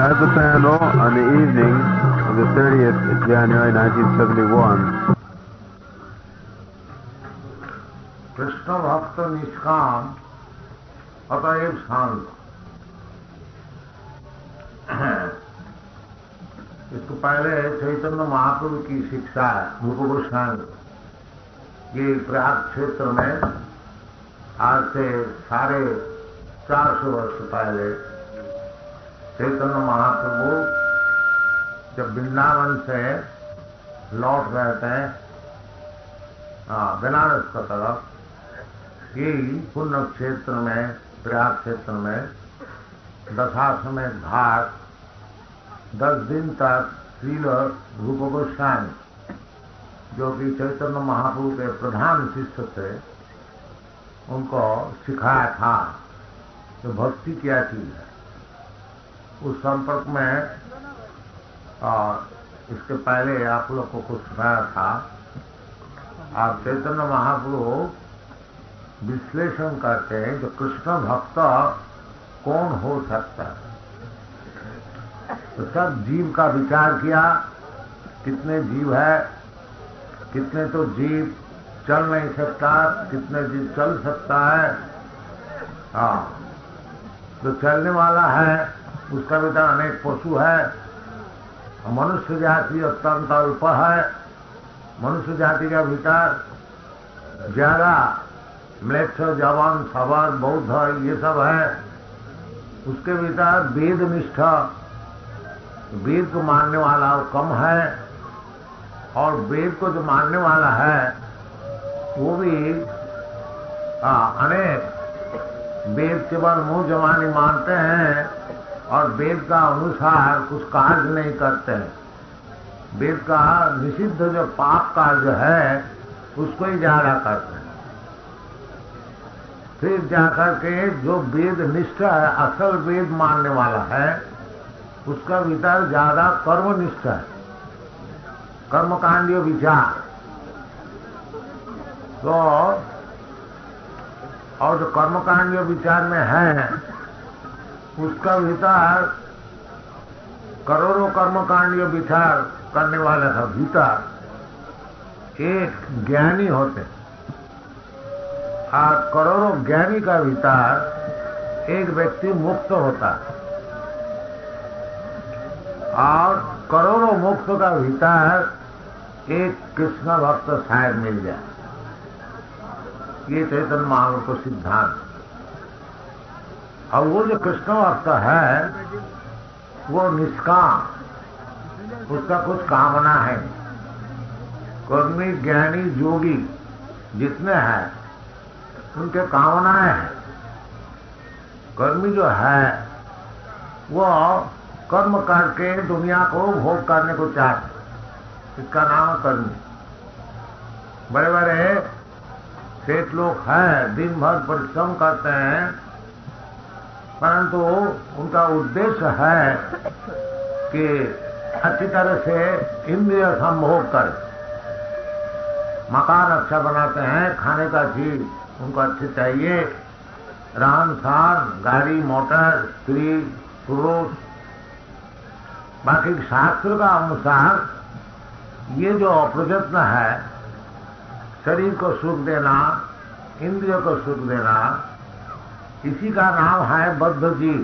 At the panel on the evening of the 30th of January 1971, Krishna भक्त निष्काम अतएव शांत। इसको पहले चैतन्य महाप्रभु की शिक्षा रूप गोस्वामी ये प्रयाग क्षेत्र में आज से 450 वर्ष पहले चैतन्य महाप्रभु जब वृंदावन से लौट रहे थे बनारस की तरफ, यही पुण्य क्षेत्र में प्रयाग क्षेत्र में दशाश्वमेध घाट 10 दिन तक श्रील रूप गोस्वामी जो कि चैतन्य महाप्रभु के प्रधान शिष्य थे उनको सिखाया था कि भक्ति क्या चीज है। उस संपर्क में इसके पहले आप लोग को कुछ सुनाया था। आप चैतन्य महाप्रभु विश्लेषण करते हैं कि कृष्ण भक्त कौन हो सकता है। तो सब जीव का विचार किया, कितने जीव है, कितने तो जीव चल नहीं सकता, कितने जीव चल सकता है। जो चलने वाला है उसका भीतर अनेक पशु है। मनुष्य जाति अत्यंत अल्प है। मनुष्य जाति का भीतर ज्यादा म्लेच्छ, जवान, सवार, बौद्ध ये सब है। उसके भीतर वेद निष्ठा, वेद को मानने वाला वो कम है, और वेद को जो मानने वाला है वो भी अनेक वेद केवल मुंह जवानी मानते हैं और वेद का अनुसार कुछ कार्य नहीं करते हैं। वेद का निषिद्ध जो पाप कार्य है उसको ही ज्यादा करते हैं। फिर जाकर के जो वेद निष्ठा है, असल वेद मानने वाला है, उसका भीतर ज्यादा कर्मनिष्ठ है, कर्मकांडीय विचार। तो और जो कर्मकांडीय विचार में है उसका भीतर करोड़ों कर्मकांडीय विचार करने वाले का भीतर एक ज्ञानी होते, और करोड़ों ज्ञानी का भीतर एक व्यक्ति मुक्त होता है, और करोड़ों मुक्त का भीतर एक कृष्ण भक्त शायद मिल जाए। ये चैतन्य महाप्रभु को सिद्धांत। और वो जो कृष्ण भक्त है वो निष्काम, उसका कुछ कामना है। कर्मी, ज्ञानी, योगी जितने हैं उनके कामनाएं हैं। कर्मी जो है वो कर्म करके दुनिया को भोग करने को चाहते, इसका नाम है कर्मी। बड़े बड़े सेठ लोग हैं, दिन भर परिश्रम करते हैं, परंतु उनका उद्देश्य है कि अच्छी तरह से इंद्रिय संभोग करें। मकान अच्छा बनाते हैं, खाने का चीज उनको अच्छी चाहिए, रहन सहन, गाड़ी मोटर, स्त्री पुरुष। बाकी शास्त्र का अनुसार ये जो प्रयत्न है, शरीर को सुख देना, इंद्रियों को सुख देना, इसी का नाम है बद्ध जीव।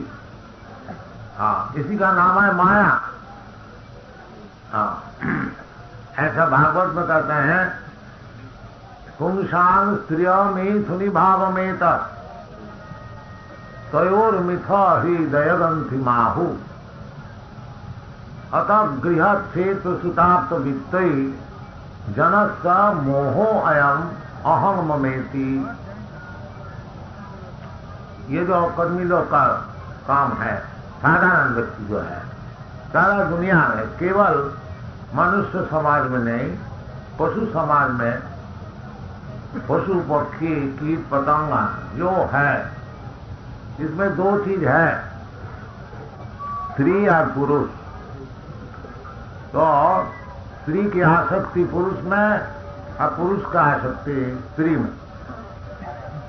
इसी का नाम है माया। ऐसा भागवत में कहते हैं, पुंसान स्त्रिय में सुनि भाव में तयोर मिथ ही दयगंथि माहु अतः गृह क्षेत्र सुताप्त वित्तई जनस मोहो अयम अहम ममेति। ये जो कर्मी लोग का काम है, साधारण व्यक्ति जो है सारा दुनिया में, केवल मनुष्य समाज में नहीं, पशु समाज में, पशु पक्षी कीट पतंगा जो है, इसमें दो चीज है, स्त्री और पुरुष। तो स्त्री की आसक्ति पुरुष में और पुरुष का आसक्ति स्त्री में।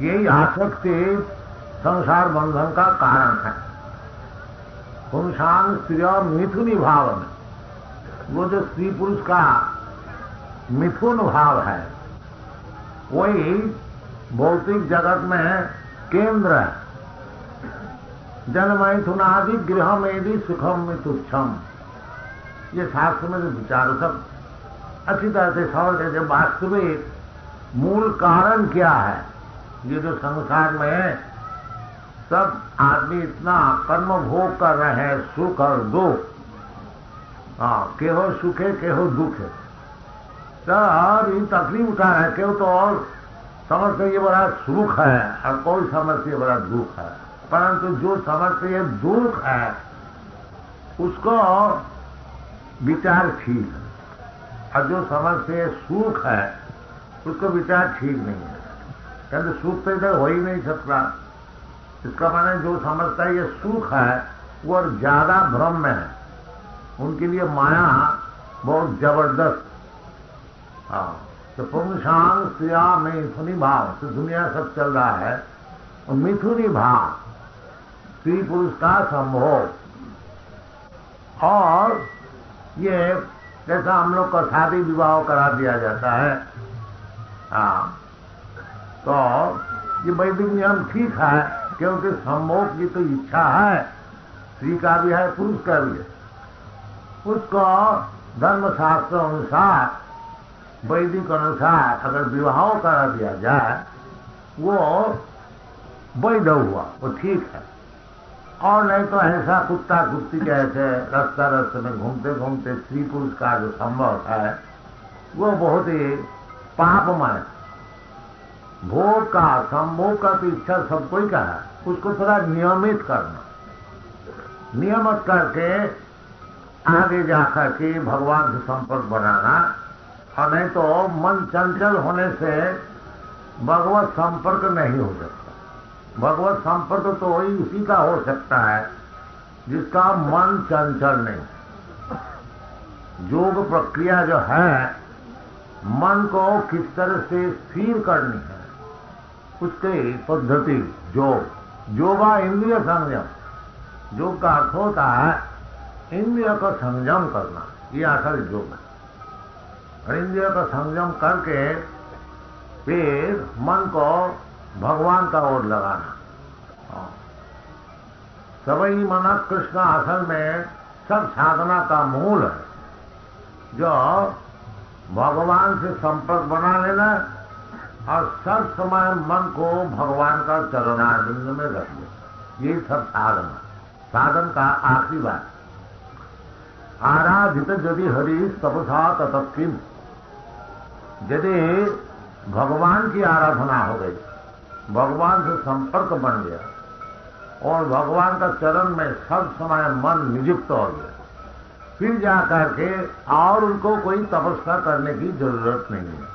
यही आसक्ति संसार बंधन का कारण है। पुंसांग स्त्रियों मिथुनी भाव में, वो जो स्त्री पुरुष का मिथुन भाव है, वही भौतिक जगत में केंद्र है। जन्मैथुनादि गृहमेदि सुखम मिथुक्षम, ये शास्त्र में जो विचार सब अच्छी तरह से समझ लेते। वास्तविक मूल कारण क्या है? ये जो संसार में सब आदमी इतना कर्म भोग कर रहे हैं, सुख और दुख, केहो सुखे केहो दुखे, सब ये तकलीफ उठा रहे। केहो तो और समझते ये बड़ा सुख है और कोई समझते ये बड़ा दुख है। परंतु जो समझते ये दुख है उसको विचार ठीक है, और जो समझते सुख है उसको विचार ठीक नहीं है। कहते सुख तो इधर हो ही नहीं सकता। इसका माने जो समझता है ये सुख है वो और ज्यादा भ्रम में है। उनके लिए माया बहुत जबरदस्त। तो पुंसांग स्त्रिया मिथुनी भाव से दुनिया सब चल रहा है। और मिथुनी भाव स्त्री पुरुष का संभोग, और ये जैसा हम लोग का शादी विवाह करा दिया जाता है, तो ये वैदिक नियम ठीक है, क्योंकि संभोग की तो इच्छा है, स्त्री का भी है पुरुष का भी है। उसको धर्मशास्त्र अनुसार, वैदिक अनुसार अगर विवाह करा दिया जाए वो वैध हुआ, वो ठीक है। और नहीं तो ऐसा कुत्ता कुत्ती के ऐसे रास्ता रास्ते में घूमते घूमते स्त्री पुरुष का जो संभव है वो बहुत ही पापमय। भोग का, संभोग का तो इच्छा सबको ही का है, उसको थोड़ा नियमित करना, नियमित करके आगे जाकर के भगवान से संपर्क बनाना। और नहीं तो मन चंचल होने से भगवत संपर्क नहीं हो सकता। भगवत संपर्क तो वही उसी का हो सकता है जिसका मन चंचल नहीं। योग प्रक्रिया जो है, मन को किस तरह से स्थिर करनी है, उसकी पद्धति योग। योगा इंद्रिय संयम, योग का अर्थ होता है इंद्रिय का संयम करना, ये असल योग है। और इंद्रिय का संयम करके फिर मन को भगवान का ओर लगाना। सवई मना कृष्ण असल में सब साधना का मूल है। जो भगवान से संपर्क बना लेना और सब समय मन को भगवान का चरणारविंद में रख लेना, यही सब साधना। साधन का आखिरी बात, आराधित यदि हरि तपसा तत्किम। यदि भगवान की आराधना हो गई, भगवान से संपर्क बन गया और भगवान का चरण में सब समय मन नियुक्त हो गया, फिर जाकर के और उनको कोई तपस्या करने की जरूरत नहीं है।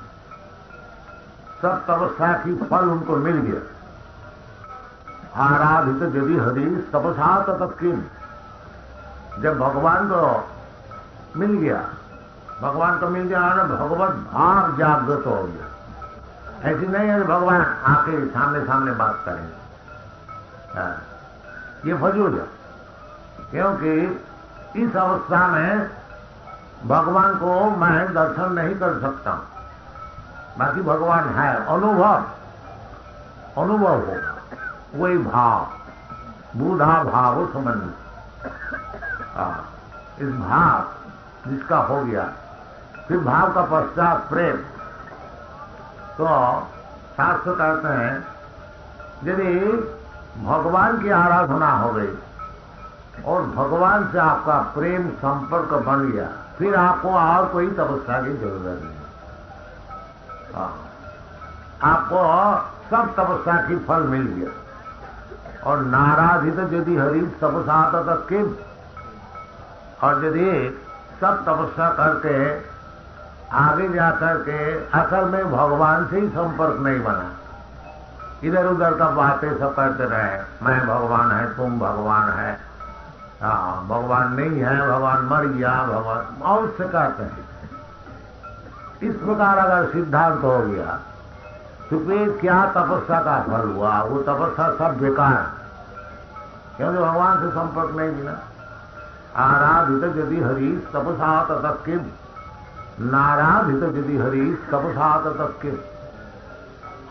सब तपस्या की फल उनको मिल गया। आराधित यदि हरि तपसा तत्किम। जब भगवान को मिल गया, भगवान को मिल गया ना, भगवत भाव जागृत हो गया। ऐसी नहीं है भगवान आके सामने सामने बात करेंगे, ये फजूल है। क्योंकि इस अवस्था में भगवान को मैं दर्शन नहीं कर सकता। बाकी भगवान है, अनुभव होगा, वही भाव, बूढ़ा भाव संबंधी। इस भाव जिसका हो गया, फिर भाव का पश्चात प्रेम। तो शास्त्र कहते हैं यदि भगवान की आराधना हो गई और भगवान से आपका प्रेम संपर्क बन गया, फिर आपको और कोई तपस्या की जरूरत नहीं। आपको सब तपस्या की फल मिल गया। और नाराधित यदि हरि तपसा तत्किम। और यदि सब तपस्या करके आगे जाकर के असल में भगवान से ही संपर्क नहीं बना, इधर उधर का बातें सब करते रहे, मैं भगवान है, तुम भगवान है, हाँ भगवान नहीं है, भगवान मर गया, भगवान और से कहते हैं। इस प्रकार अगर सिद्धांत हो गया तो फिर क्या तपस्या का फल हुआ? वो तपस्या सब बेकार, क्योंकि भगवान से संपर्क नहीं मिला। आराधित यदि हरि तपसा ततः किम, नाराधित यदि हरि तपसा ततः किम,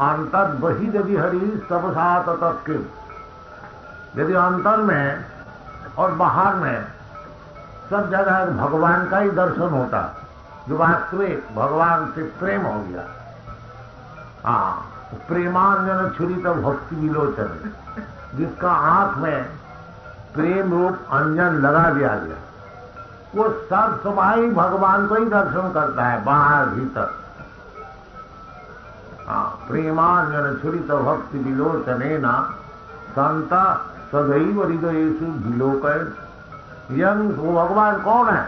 अंतर बहि यदि हरि तपसा ततः किम। यदि अंतर में और बाहर में सब जगह भगवान का ही दर्शन होता, जो वास्तविक भगवान से प्रेम हो गया, हाँ प्रेमांजन छुरित भक्ति विलोचन, जिसका आंख में प्रेम रूप अंजन लगा दिया गया, वो सब समाई भगवान को ही दर्शन करता है, बाहर भीतर। हाँ प्रेमांजन छुरित भक्ति विलोचनेन संत सदैव हृदयेषु विलोकयन्। यंग वो भगवान कौन है?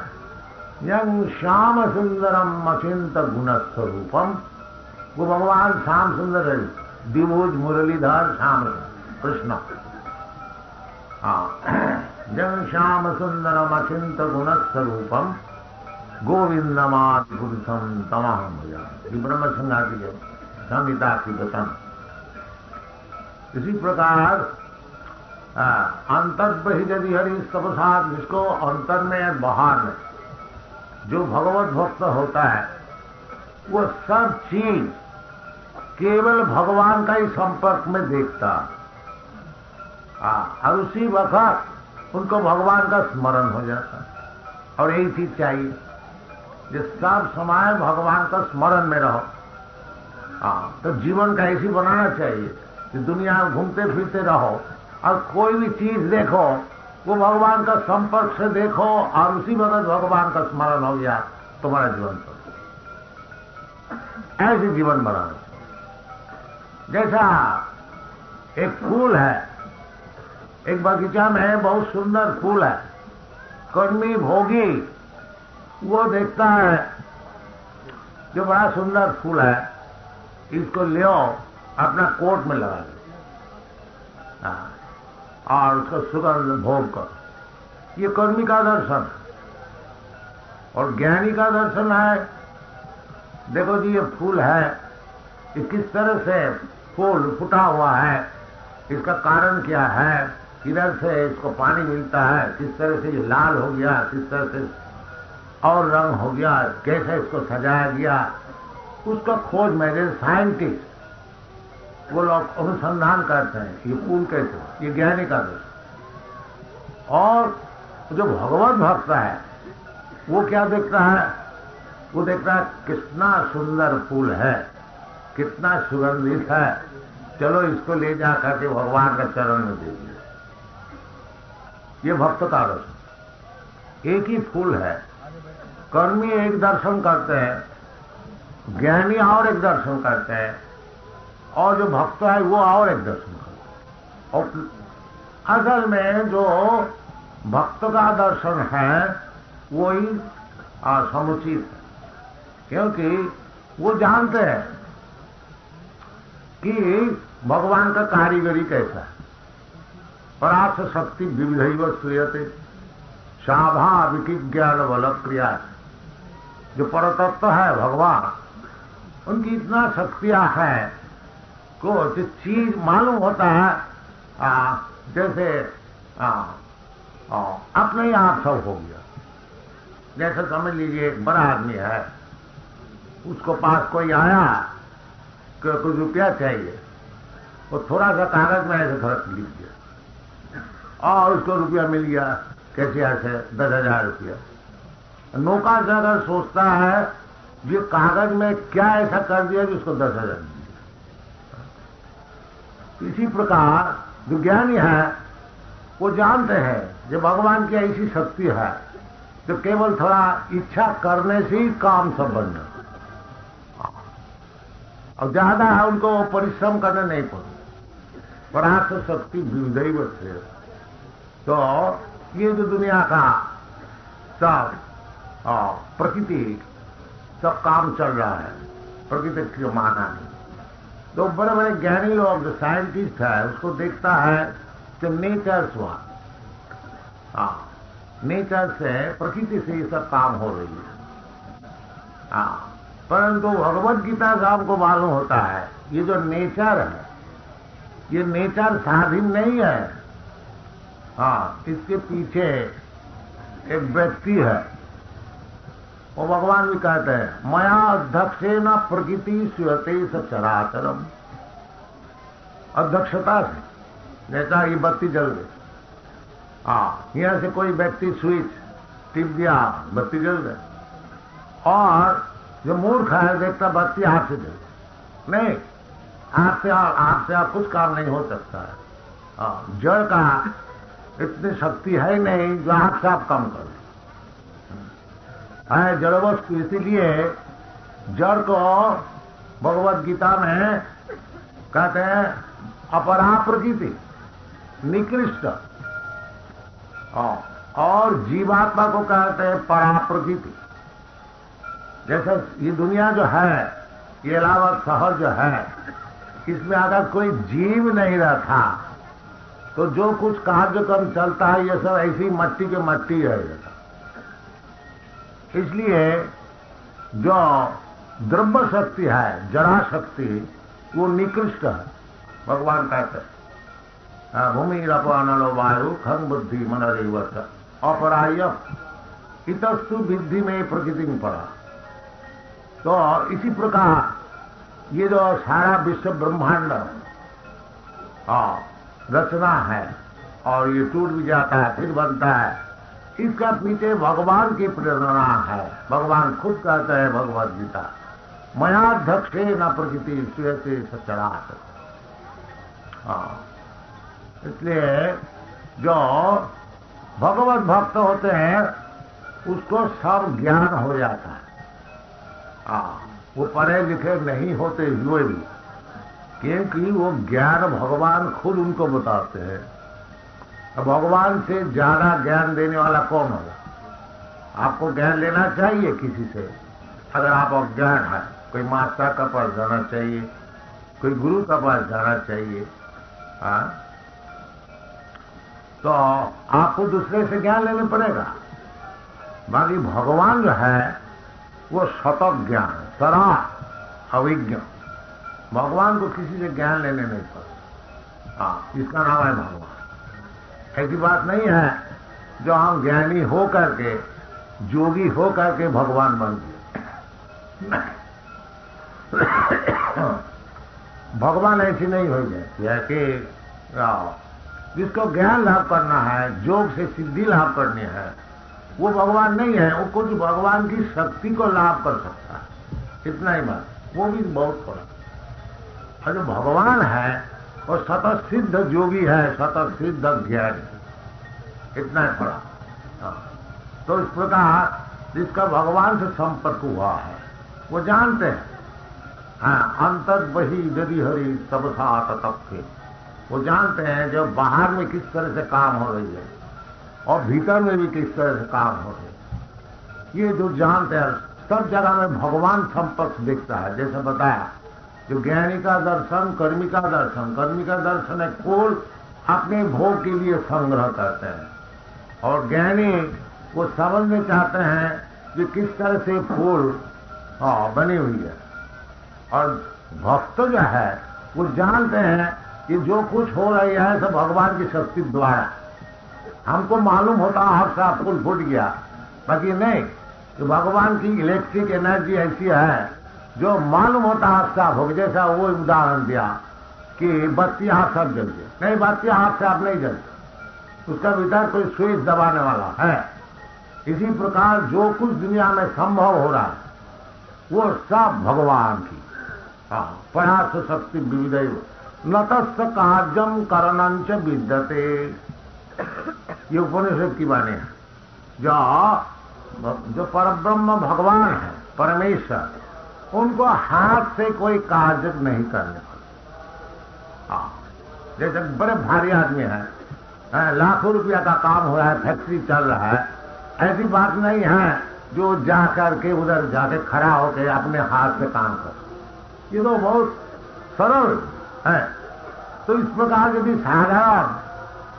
यंग श्याम सुंदरम अचिंत गुणस्वरूपम, वो भगवान श्याम सुंदर है, द्विभुज मुरलीधर श्याम कृष्ण। जन श्याम सुंदरम अचिंत गुणस्वरूपम गोविंदमादि पुरुषम तमाहम भजामि। ब्रह्म संगाति है संहिता की वचन। इसी प्रकार अंतर्बहि यदि हरि तपसा, जिसको अंतर में बाहर में जो भगवत भक्त होता है, वो सब चीज केवल भगवान का ही संपर्क में देखता, और उसी वक्त उनको भगवान का स्मरण हो जाता। और यही चीज चाहिए, जिस सब समय भगवान का स्मरण में रहो। तो जीवन का ऐसी बनाना चाहिए कि दुनिया में घूमते फिरते रहो और कोई भी चीज देखो वो भगवान का संपर्क से देखो, और उसी वक्त भगवान का स्मरण हो गया, तुम्हारा जीवन तो ऐसे जीवन बनाना। जैसा एक फूल है, एक बगीचा में बहुत सुंदर फूल है, कर्मी भोगी वो देखता है जो बड़ा सुंदर फूल है, इसको ले अपना कोट में लगा दो और उसका सुगंध भोग कर। ये कर्मी का दर्शन है। और ज्ञानी का दर्शन है, देखो जी ये फूल है, ये किस तरह से फूल फूटा हुआ है, इसका कारण क्या है, किधर से इसको पानी मिलता है, किस तरह से ये लाल हो गया, किस तरह से और रंग हो गया, कैसे इसको सजाया गया, उसका खोज में जैसे साइंटिस्ट वो लोग अनुसंधान करते हैं ये फूल कैसे, ये ज्ञानी का दर्शन। और जो भगवत भक्त है वो क्या देखता है? वो देखता है कितना सुंदर फूल है, कितना सुगंधित है, चलो इसको ले जा करके भगवान का चरण में दे दिया। ये भक्त का दर्शन। एक ही फूल है, कर्मी एक दर्शन करते हैं, ज्ञानी और एक दर्शन करते हैं, और जो भक्त है वो और एक दर्शन करते हैं। और असल में जो भक्त का दर्शन है वही समुचित है, क्योंकि वो जानते हैं कि भगवान का कारीगरी कैसा है। परार्थ शक्ति विविधैव श्रूयते स्वाभाविक ज्ञान बल क्रिया। जो परतत्व है भगवान, उनकी इतना शक्तियां हैं को जो चीज मालूम होता है जैसे अपने ही आप सब हो गया। जैसे समझ लीजिए एक बड़ा आदमी है, उसको पास कोई आया कि कुछ रुपया चाहिए, वो थोड़ा सा कागज में ऐसे थोड़ा लिख दिया और उसको रुपया मिल गया। कैसे ऐसे 10,000 रुपया। नौका से अगर सोचता है ये कागज में क्या ऐसा कर दिया कि उसको 10,000 मिल गया। इसी प्रकार जो ज्ञानी है वो जानते हैं जो भगवान की ऐसी शक्ति है जो केवल थोड़ा इच्छा करने से ही काम सब बन जाता, और ज्यादा है उनको परिश्रम करना नहीं पड़ता। परार्थ शक्ति विविधैव श्रूयते। तो ये जो दुनिया का सब प्रकृति सब काम चल रहा है, प्रकृति की माना नहीं। तो बड़े बड़े ज्ञानी लोग जो साइंटिस्ट है उसको देखता है कि नेचर हुआ, नेचर से प्रकृति से ये सब काम हो रही है। परंतु भगवत गीता से हमको मालूम होता है ये जो नेचर है ये नेचर स्वाधीन नहीं है। इसके पीछे एक व्यक्ति है, वो भगवान भी कहते हैं मया अध्यक्षेन प्रकृति स्वीयते सचराचरम। अध्यक्षता से, जैसा ये बत्ती जल गई, यहां से कोई व्यक्ति स्विच टिप दिया, बत्ती जल गई, और जो मूर्ख है देखता बत्ती हाथ से जल नहीं, हाथ से आप कुछ काम नहीं हो सकता है। जड़ का इतनी शक्ति है नहीं जो हाथ से आप कम कर है जड़ वस्तु। इसीलिए जड़ को भगवत गीता में कहते हैं अपरा प्रकृति, निकृष्ट, और जीवात्मा को कहते हैं परा प्रकृति। जैसे ये दुनिया जो है, ये इलाहाबाद शहर जो है, इसमें अगर कोई जीव नहीं रहता तो जो कुछ कार्यक्रम चलता है ये सब ऐसी मट्टी के मट्टी रहेगा। इसलिए जो द्रव्य शक्ति है, जड़ा शक्ति, वो निकृष्ट है। भगवान कहते हैं भूमि रपानलो वायु खंग बुद्धि मनरेवत अपराय इतस्तु विद्धि में प्रकृति में पड़ा। तो इसी प्रकार ये जो सारा विश्व ब्रह्मांड रचना है और ये टूट भी जाता है फिर बनता है, इसका पीछे भगवान की प्रेरणा है। भगवान खुद कहते हैं भगवद गीता मयाध्यक्षे न प्रकृति स्वीयते सचराचरम। इसलिए जो भगवत भक्त होते हैं उसको सब ज्ञान हो जाता है। वो पढ़े लिखे नहीं होते हुए भी, क्योंकि वो ज्ञान भगवान खुद उनको बताते हैं। भगवान से ज्यादा ज्ञान देने वाला कौन होगा? आपको ज्ञान लेना चाहिए किसी से। अगर आप अज्ञान है, कोई मास्टर का पास जाना चाहिए, कोई गुरु का पास जाना चाहिए। तो आपको दूसरे से ज्ञान लेने पड़ेगा। बाकी भगवान जो है वो शतक ज्ञान, सरा अविज्ञ। भगवान को किसी से ज्ञान लेने नहीं पड़ता। इसका नाम है भगवान। ऐसी बात नहीं है जो हम ज्ञानी हो करके, जोगी हो करके भगवान बन गए। भगवान ऐसी नहीं हो जाए कि जिसको ज्ञान लाभ करना है, जोग से सिद्धि लाभ करनी है, वो भगवान नहीं है। वो कुछ भगवान की शक्ति को लाभ कर सकता है, इतना ही बात। वो भी बहुत बड़ा। और जो भगवान है वो सतत सिद्ध जोगी है, सतत सिद्ध ज्ञानी, इतना ही बड़ा। तो इस प्रकार जिसका भगवान से संपर्क हुआ है वो जानते हैं अंतर बही यदि हरि सब साथ तत्व। वो जानते हैं जो बाहर में किस तरह से काम हो रही है और भीतर में भी किस तरह से काम हो रही है। ये जो जानते हैं सब जगह में भगवान संपर्क दिखता है। जैसे बताया जो ज्ञानी का दर्शन, कर्मी का दर्शन। कर्मी का दर्शन है फूल अपने भोग के लिए संग्रह करते हैं, और ज्ञानी वो समझना चाहते हैं कि किस तरह से फूल बनी हुई है। और भक्त जो है वो जानते हैं कि जो कुछ हो रही है सब भगवान की शक्ति द्वारा। हमको मालूम होता हाथ से फूल फूट गया, बाकी नहीं। तो भगवान की इलेक्ट्रिक एनर्जी ऐसी है जो मालूम होता हाथ साफ हो गया। जैसा वो उदाहरण दिया कि बत्ती हाथ साफ जल गई, नहीं बत्ती हाथ साफ नहीं जलती, उसका भीतर कोई स्विच दबाने वाला है। इसी प्रकार जो कुछ दुनिया में संभव हो रहा है वो सब भगवान की प्रयास शक्ति विविधैव न तस्य कार्यम करणंच विद्यते। ये उपनिषद की वाणी है। जो परब्रह्म भगवान है, परमेश्वर, उनको हाथ से कोई कार्य नहीं करने पड़ता। जैसे बड़े भारी आदमी है, लाखों रुपया का काम हो रहा है, फैक्ट्री चल रहा है, ऐसी बात नहीं है जो जा करके उधर जाके खड़ा होके अपने हाथ से काम कर। ये तो बहुत सरल है। तो इस प्रकार यदि साधारण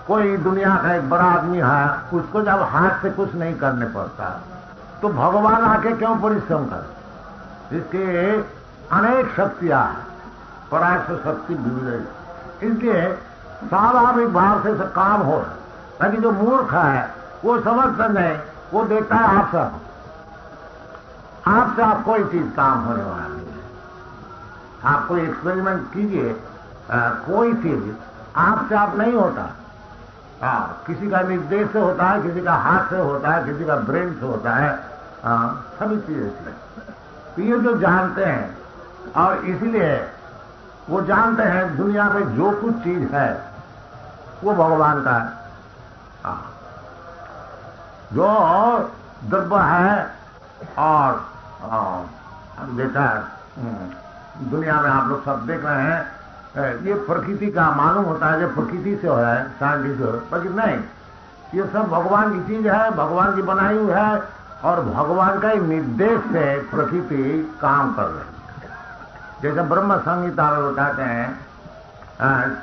कोई दुनिया का एक बड़ा आदमी है, उसको जब हाथ से कुछ नहीं करने पड़ता, तो भगवान आके क्यों परिश्रम करे? इसके अनेक शक्तियां हैं, पराश शक्ति विविध। इसलिए स्वाभाविक भाव से काम हो रहा है। ताकि जो मूर्ख है वो समझता नहीं, वो देखता है आपसे आप कोई चीज काम होने वाला नहीं है। आप कोई एक्सपेरिमेंट कीजिए, कोई चीज आपसे आप नहीं होता। किसी का निर्देश से होता है, किसी का हाथ से होता है, किसी का ब्रेन से होता है, सभी चीजें से। तो ये जो जानते हैं, और इसीलिए वो जानते हैं दुनिया में जो कुछ चीज है वो भगवान का है। जो द्रव्य है और देखा दुनिया में आप लोग सब देख रहे हैं, ये प्रकृति का मालूम होता है, जो प्रकृति से हो रहा है साइंटिस्ट, पर नहीं, ये सब भगवान की चीज है, भगवान की बनाई हुई है, और भगवान का निर्देश से प्रकृति काम कर रही है। जैसे ब्रह्म संहिता में बताते हैं,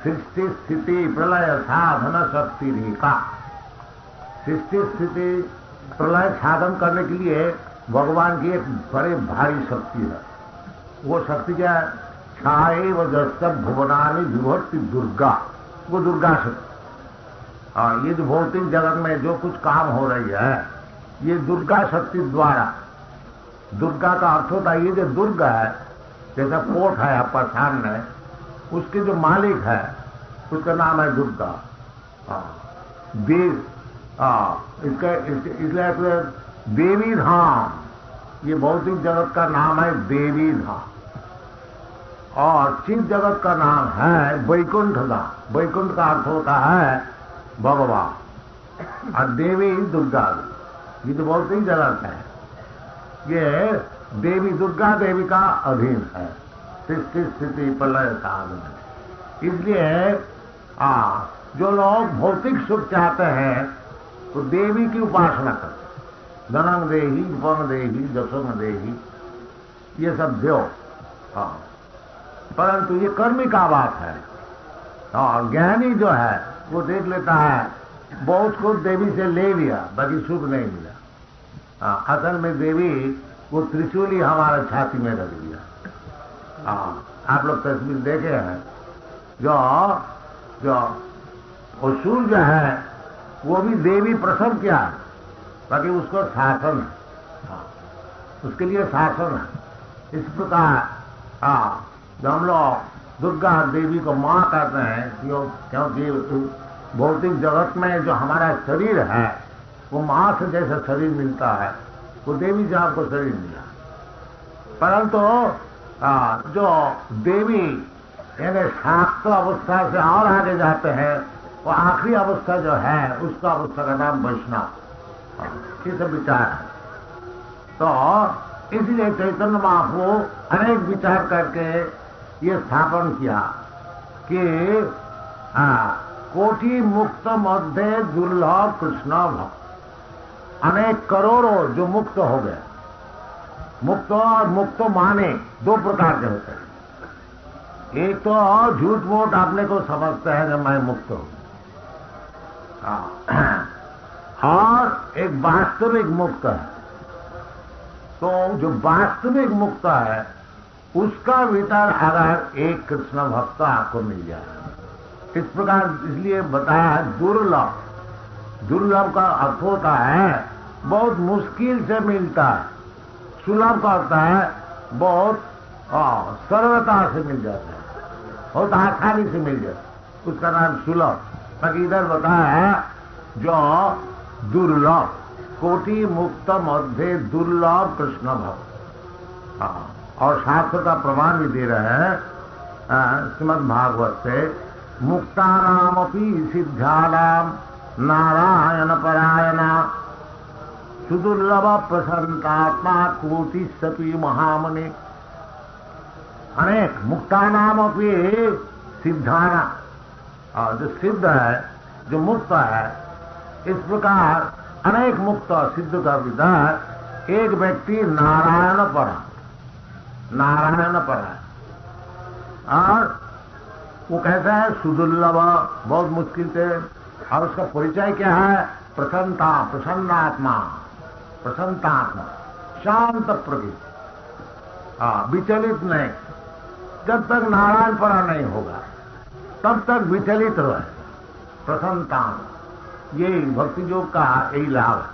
सृष्टि स्थिति प्रलय साधन शक्ति रेखा। सृष्टि स्थिति प्रलय साधन करने के लिए भगवान की एक बड़े भारी शक्ति है। वो शक्ति क्या है? छाए वजस्त भुवनानि विभर्ति दुर्गा, वो दुर्गा शक्ति। ये जो भौतिक जगत में जो कुछ काम हो रही है, ये दुर्गा शक्ति द्वारा। दुर्गा का अर्थ होता है, ये जो दुर्गा है, जैसा कोट है आपका सामने, उसके जो मालिक है उसका नाम है दुर्गा। देव इसलिए देवी धाम, ये भौतिक जगत का नाम है देवी धाम, और चित जगत का नाम है वैकुंठ धाम। वैकुंठ का अर्थ होता है भगवान, और देवी दुर्गा। ये तो भौतिक जगत है, ये देवी दुर्गा देवी का अधीन है, सृष्टि स्थिति प्रलय साधन। इसलिए जो लोग भौतिक सुख चाहते हैं तो देवी की उपासना करते, धनंग देही, उपंग देही, दशंग देही, ये सब देव। परंतु ये कर्मी का बात है। और ज्ञानी जो है वो देख लेता है, बहुत कुछ देवी से ले लिया, बाकी सुख नहीं मिला। असल में देवी वो त्रिशूल ही हमारे छाती में रख दिया। आप लोग तस्वीर देखे हैं, जो असूर जो है वो भी देवी प्रसव किया है, बाकी उसको शासन है, उसके लिए शासन है। इस प्रकार जो हम लोग दुर्गा देवी को मां कहते हैं, क्योंकि भौतिक जगत में जो हमारा शरीर है वो मां से जैसा शरीर मिलता है, वो देवी से आपको शरीर मिला। परंतु जो देवी यानी शाक्त अवस्था से और आगे जाते हैं, वो आखिरी अवस्था जो है उसका अवस्था का नाम वैष्णव। ये सब विचार है। तो इसलिए चैतन्य महाप्रभु अनेक विचार करके ये स्थापन किया कि कोटि मुक्त मध्य दुर्लभ कृष्ण भक्त। अनेक करोड़ों जो मुक्त हो गए, मुक्त और मुक्त माने दो प्रकार के होते हैं। एक तो झूठ मूठ अपने को समझते हैं कि मैं मुक्त हूं, और एक वास्तविक मुक्त है। तो जो वास्तविक मुक्त है उसका भीतर अगर एक कृष्ण भक्त आपको मिल जाए, इस प्रकार इसलिए बताया दुर्लभ। दुर्लभ का अर्थ होता है बहुत मुश्किल से मिलता है, सुलभ का अर्थ है बहुत सरलता से मिल जाता है, बहुत आसानी से मिल जाता है, उसका नाम सुलभ। बाकी इधर बताया जो दुर्लभ, कोटि मुक्त मध्य दुर्लभ कृष्ण भक्त। और शास्त्र का प्रमाण भी दे रहे हैं श्रीमद् भागवत से, मुक्तानामपि सिद्धानाम नारायण परायणा सुदुर्लभ प्रसन्नात्मा कोटि सपी महामनि। अनेक मुक्तानामपि सिद्धाना, जो सिद्ध है, जो मुक्त है, इस प्रकार अनेक मुक्त सिद्ध का विदार एक व्यक्ति नारायण पढ़ा और वो कहता है सुदुर्लभ, बहुत मुश्किल से, और उसका परिचय क्या है? प्रसन्नात्मा, शांत प्रकृति, विचलित नहीं। जब तक नारायण परा नहीं होगा तब तक विचलित रहे, प्रसन्नता। यही भक्ति योग का यही लाभ है।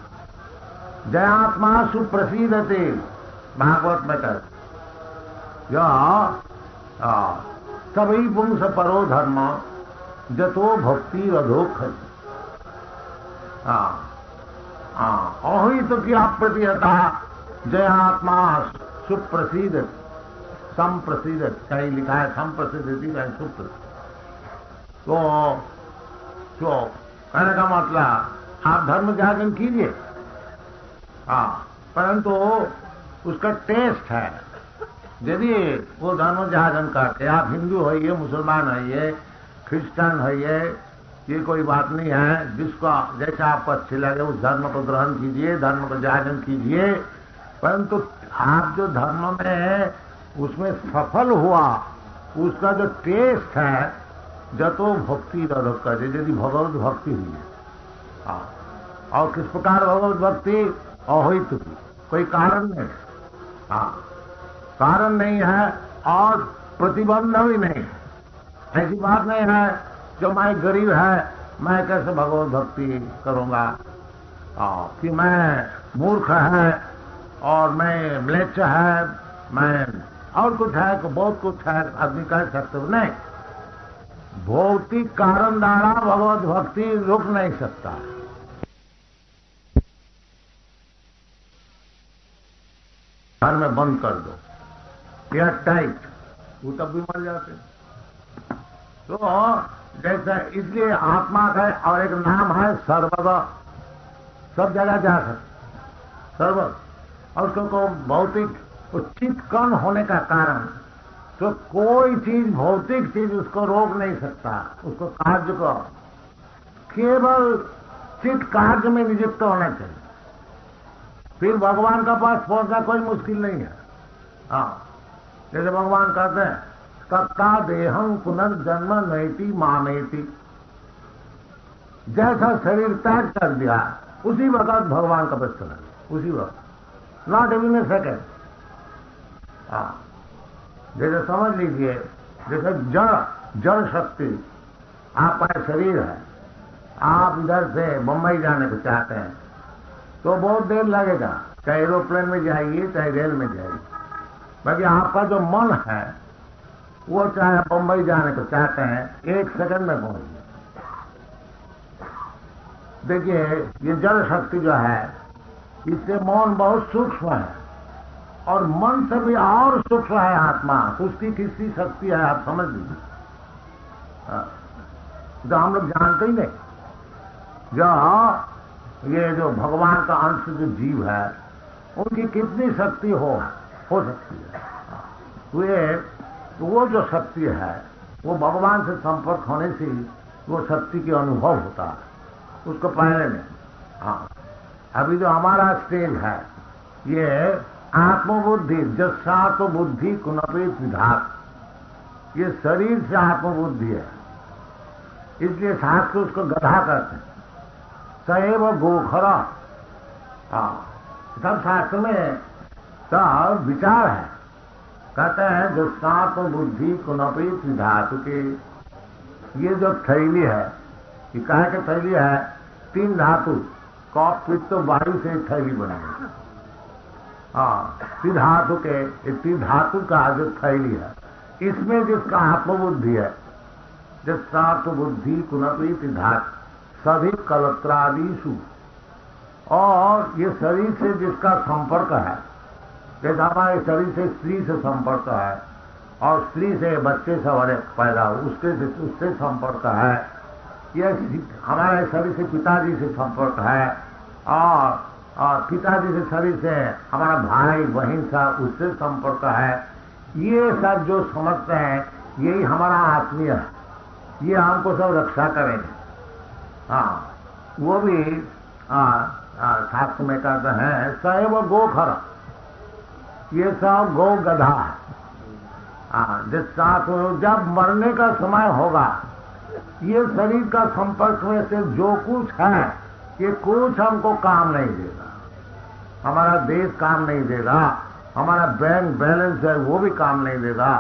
जयात्मा सुप्रसिद्धते, भागवत में कहते सभी पुंस परो धर्म जतो भक्ति अधोख। अहित क्या प्रतिहता जयात्मा सुप्रसिद्ध संप्रसिद्ध, कहीं लिखा है संप्रसिद्ध, कहीं सुप्रसिद्ध। तो कहने का मतलब आप धर्म जागरण कीजिए, परंतु उसका टेस्ट है। यदि वो धर्म जागरण करते, आप हिंदू होइए, मुसलमान होइए, क्रिश्चियन होइए, ये कोई बात नहीं है। जिसको जैसा आपको अच्छे लगे उस धर्म को ग्रहण कीजिए, धर्म को जागरण कीजिए, परंतु आप जो धर्म में उसमें सफल हुआ, उसका जो टेस्ट है, जतो भक्ति रधक कर, यदि भगवत भक्ति हुई है। और किस प्रकार भगवत भक्ति? अहित की, कोई कारण नहीं, कारण नहीं है और प्रतिबंध भी नहीं। ऐसी बात नहीं है जो मैं गरीब है, मैं कैसे भगवत भक्ति करूंगा, कि मैं मूर्ख है और मैं म्लेच्छ है, मैं और कुछ है, बहुत कुछ है, आदमी कह सकते हो। नहीं, भौतिक कारण द्वारा भगवत भक्ति रुक नहीं सकता। घर में बंद कर दो, यह टाइट, वो तब भी मर जाते। तो जैसे इसलिए आत्मा का और एक नाम है सर्वगा, सब जगह जा सकते सर्वग, और उसको भौतिक चित्त कण होने का कारण, तो कोई चीज भौतिक चीज उसको रोक नहीं सकता, उसको कार्य को केवल चित्त कार्य में नियुक्त होना चाहिए, फिर भगवान का पास पहुंचना कोई मुश्किल नहीं है। जैसे भगवान कहते हैं तत्ता देहं पुनर्जन्म नैति मामेति, जैसा शरीर त्याग कर दिया उसी वक्त भगवान का बस चला, उसी वक्त, नॉट इवन ए सेकेंड। जैसे समझ लीजिए, जैसे जड़ शक्ति, आपका शरीर है, आप इधर से बंबई जाने को चाहते हैं तो बहुत देर लगेगा, चाहे एरोप्लेन में जाइए चाहे रेल में जाइए, बाकी आपका जो मन है वो चाहे बंबई जाने को चाहते हैं 1 सेकंड में पहुंच जाए। देखिए ये जड़ शक्ति जो है, इससे मन बहुत सूक्ष्म है और मन से भी और सूक्ष्म है आत्मा, उसकी किसी शक्ति है, आप समझ लीजिए। तो हम लोग जानते ही नहीं, ये जो भगवान का अंश जो जीव है उनकी कितनी शक्ति हो सकती है। वो जो शक्ति है वो भगवान से संपर्क होने से वो शक्ति की अनुभव होता है, उसको पहले में। अभी जो हमारा स्टेज है ये आत्मबुद्धि, जस्सात्म बुद्धि कुनपित विधात, ये शरीर से आत्मबुद्धि है, इसलिए शास्त्र उसको गधा करते हैं, सैव गोखरा। सब शास्त्र में सब विचार है, कहते हैं जो सात बुद्धि कुनपित धातु के, ये जो थैली है, ये कहा कि थैली है 3 धातु, कफ पित्त वायु से थैली बनी है। त्रिधातु के, त्रिधातु का जो थैली है, इसमें जिसका आत्मबुद्धि है, जो सात बुद्धि कुनपित धातु सभी कलत्रादिशु, और ये शरीर से जिसका संपर्क है, जैसे हमारे शरीर से स्त्री से संपर्क है और स्त्री से बच्चे सवारे पैदा हो उससे संपर्क है, ये हमारे शरीर से पिताजी से संपर्क है, और पिताजी से शरीर से हमारा भाई बहन सा उससे संपर्क है। ये सब जो समझते हैं यही हमारा आत्मीय है, ये हमको सब रक्षा करेंगे। वो भी शास्त्र में कहते हैं सैव गो खर, ये सब गौ गधा है। जिस साथ जब मरने का समय होगा, ये शरीर का संपर्क में से जो कुछ है, ये कुछ हमको काम नहीं देगा। हमारा देश काम नहीं देगा, हमारा बैंक बैलेंस है वो भी काम नहीं देगा,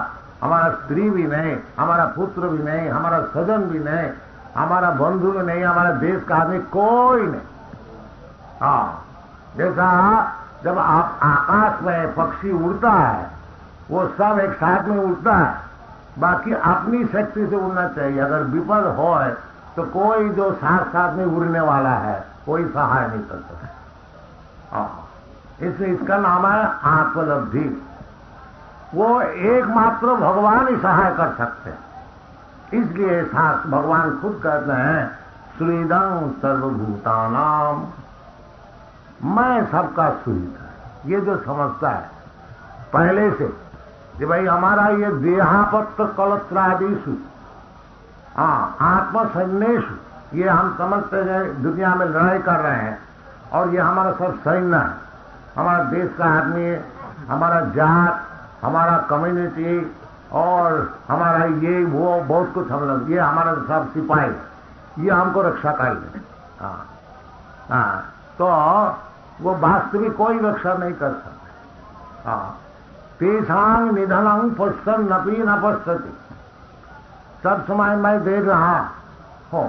हमारा स्त्री भी नहीं, हमारा पुत्र भी नहीं, हमारा सजन भी नहीं, हमारा बंधु भी नहीं, हमारा देश का आदमी कोई नहीं। जैसा जब आप आकाश में पक्षी उड़ता है, वो सब एक साथ में उड़ता है, बाकी अपनी शक्ति से उड़ना चाहिए। अगर विपद हो तो कोई जो साथ साथ में उड़ने वाला है कोई सहाय नहीं कर सकता। इसलिए इसका नाम है आत्मलब्धि। वो एकमात्र भगवान ही सहाय कर सकते हैं। इसलिए शास्त्र भगवान खुद कहते हैं सुहृदं सर्वभूतानाम, मैं सबका सुहृद है। ये जो समझता है पहले से कि भाई हमारा ये देहापत्र कलत्रादिशु, आत्मसन्नेशु, ये हम समझते हैं दुनिया में लड़ाई कर रहे हैं और ये हमारा सब सैन्य है, हमारा देश का आदमी है, हमारा जात, हमारा कम्युनिटी और हमारा ये वो बहुत कुछ हम लोग, ये हमारा सब सिपाही, ये हमको रक्षा कर ले। तो वो वास्तविक कोई रक्षा नहीं कर सकता। तेषांग निधनंग पश्चन नपी न पश्यति, सब समय मैं देख रहा हूं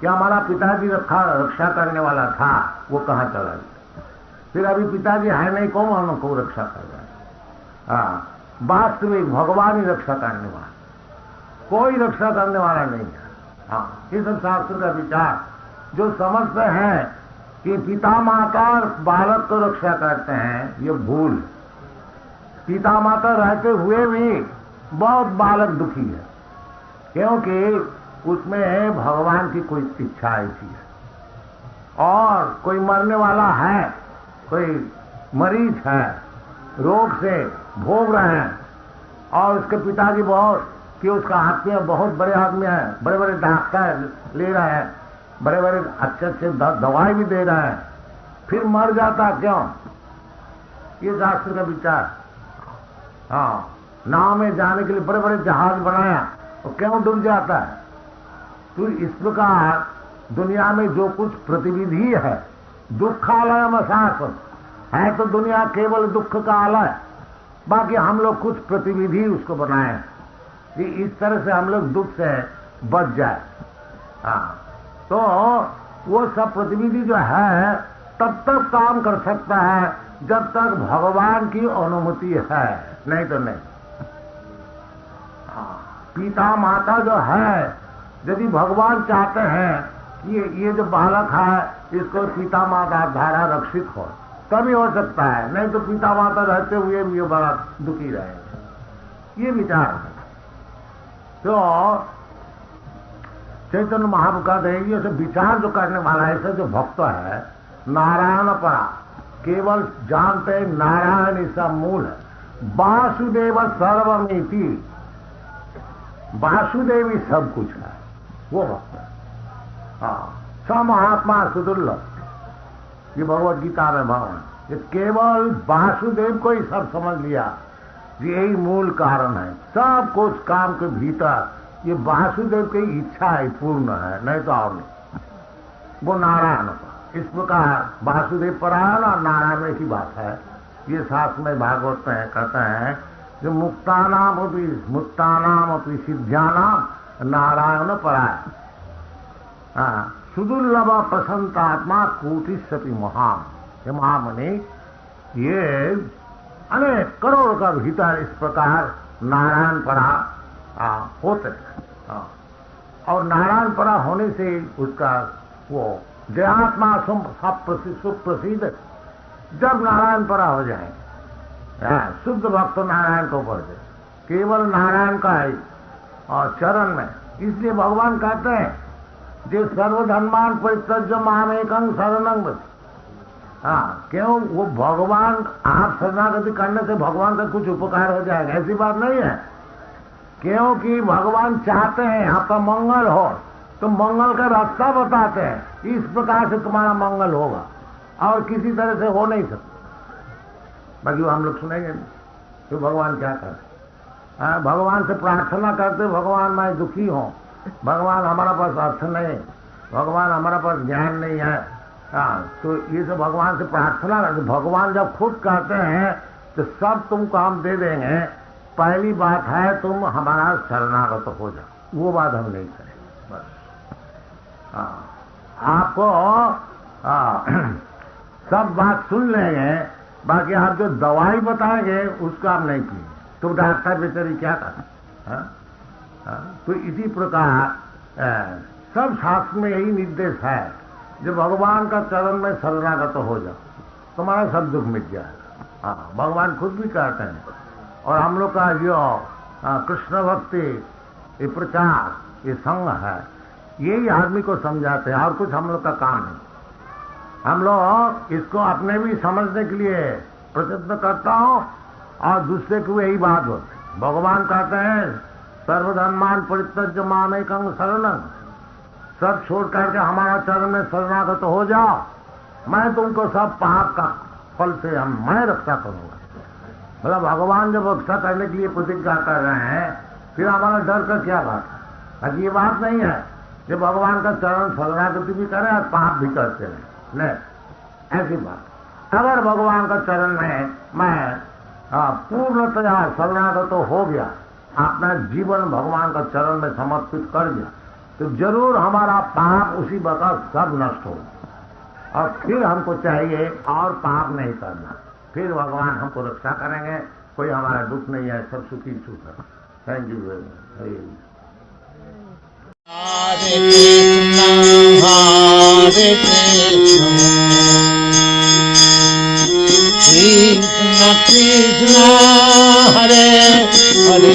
कि हमारा पिताजी रक्षा करने वाला था, वो कहां चला गया। फिर अभी पिताजी है नहीं, कौन उनको रक्षा कर रहा है। वास्तविक भगवान ही रक्षा करने वाला, कोई रक्षा करने वाला नहीं है। ये सब शास्त्र का विचार जो समझते हैं कि पिता माता बालक को रक्षा करते हैं, ये भूल। पिता माता रहते हुए भी बहुत बालक दुखी है, क्योंकि उसमें भगवान की कोई इच्छा ऐसी है। और कोई मरने वाला है, कोई मरीज है, रोग से भोग रहे हैं, और उसके पिताजी बहुत कि उसका आदमी बहुत बड़े आदमी है, बड़े बड़े डॉक्टर ले रहे हैं, बड़े बड़े अच्छे अच्छे दवाई भी दे रहे हैं, फिर मर जाता क्यों? ये शास्त्र का विचार। नाव में जाने के लिए बड़े बड़े जहाज बनाया और क्यों डूब जाता है? तो इस प्रकार दुनिया में जो कुछ प्रतिविधि है, दुखालय में शासन है, तो दुनिया केवल दुख का आलय, बाकी हम लोग कुछ प्रतिविधि उसको बनाए कि इस तरह से हम लोग दुख से बच जाए। तो वो सब प्रतिविधि जो है तब तक काम कर सकता है जब तक भगवान की अनुमति है, नहीं तो नहीं। पिता माता जो है, यदि भगवान चाहते हैं कि ये जो बालक है इसको पिता माता द्वारा रक्षित हो, तभी हो सकता है, नहीं तो पिता माता रहते हुए भी ये बड़ा दुखी रहेगा। ये विचार है। तो चैतन्य महाप्रभु का देंगे ये सब विचार जो करने वाला है, ऐसा जो भक्त है नारायण परा, केवल जानते नारायण इसका मूल है। वासुदेव सर्वमिति, वासुदेव ही सब कुछ है, वो भक्त है। स महात्मा सुदुर्लभ, ये भगवत गीता में भगवान, ये केवल वासुदेव को ही सब समझ लिया, यही मूल कारण है। सब कुछ काम के भीतर ये वासुदेव की इच्छा है, पूर्ण है, नहीं तो और नहीं। वो नारायण, इस प्रकार वासुदेव परायण और नारायण एक ही बात है। ये शास्त्र में भागवत में कहते हैं जो मुक्तानाम अपनी सिद्ध्यानाम नारायण परायण, सुदुर्लभ प्रसन्नात्मा कोटिशति महान। ये महामणि ये अनेक करोड़ का भीतर इस प्रकार नारायण परा होते हैं। और नारायण परा होने से उसका वो देहात्मा सुप्रसिद्ध, जब नारायण परा हो जाए, शुद्ध भक्त नारायण को पढ़ दे, केवल नारायण का है और चरण में। इसलिए भगवान कहते हैं जो सर्वधर्मान परित्यज्य मामेकं शरणं व्रज। क्यों? वो भगवान, आप शरणागति करने से भगवान का कुछ उपकार हो जाएगा, ऐसी बात नहीं है। क्योंकि भगवान चाहते हैं आपका मंगल हो, तो मंगल का रास्ता बताते हैं, इस प्रकार से तुम्हारा मंगल होगा। और किसी तरह से हो नहीं सकता। बाकी वो हम लोग सुनेंगे नहीं तो भगवान क्या करे। भगवान से प्रार्थना करते, भगवान मैं दुखी हूं, भगवान हमारा पास अर्थ नहीं, भगवान हमारा पास ज्ञान नहीं है। तो ये सब भगवान से प्रार्थना करते। भगवान जब खुद कहते हैं तो सब तुमको हम दे देंगे, पहली बात है तुम हमारा शरणागत हो जाओ। वो बात हम नहीं करेंगे। बस आपको सब बात सुन लेंगे, बाकी आप जो दवाई बताएंगे उसको आप नहीं पिएंगे। तो डॉक्टर बेचारी क्या करे। तो इसी प्रकार सब शास्त्र में यही निर्देश है, जब भगवान का चरण में शरणागत हो जाओ तुम्हारा सब दुख मिट जाएगा। भगवान खुद भी कहते हैं। और हम लोग का जो कृष्ण भक्ति, ये प्रचार, ये संघ है, यही आदमी को समझाते हैं और कुछ हम लोग का काम नहीं। हम लोग इसको अपने भी समझने के लिए प्रयत्न करता हूं और दूसरे को यही बात होती। भगवान कहते हैं सर्वधर्मान परित्यज्य मामेकं शरणं, सब छोड़ करके हमारा चरण में शरणागत हो जाओ, मैं तुमको सब पाप का फल से मैं रक्षा करूंगा। मतलब भगवान जब रक्षा करने के लिए प्रतिज्ञा कर रहे हैं, फिर हमारा डर का क्या बात है। ये बात नहीं है कि भगवान का चरण शरणागति भी करें और पाप भी करते रहे, नहीं, ऐसी बात। अगर भगवान का चरण में मैं पूर्णतया शरणागत हो गया, अपना जीवन भगवान का चरण में समर्पित कर दिया, तो जरूर हमारा पाप उसी वक्त सब नष्ट हो। और फिर हमको चाहिए और पाप नहीं करना, फिर भगवान हमको रक्षा करेंगे, कोई हमारा दुख नहीं है, सब सुखी सुख है। Thank you very much. Hare Krishna Krishna Krishna Hare Hare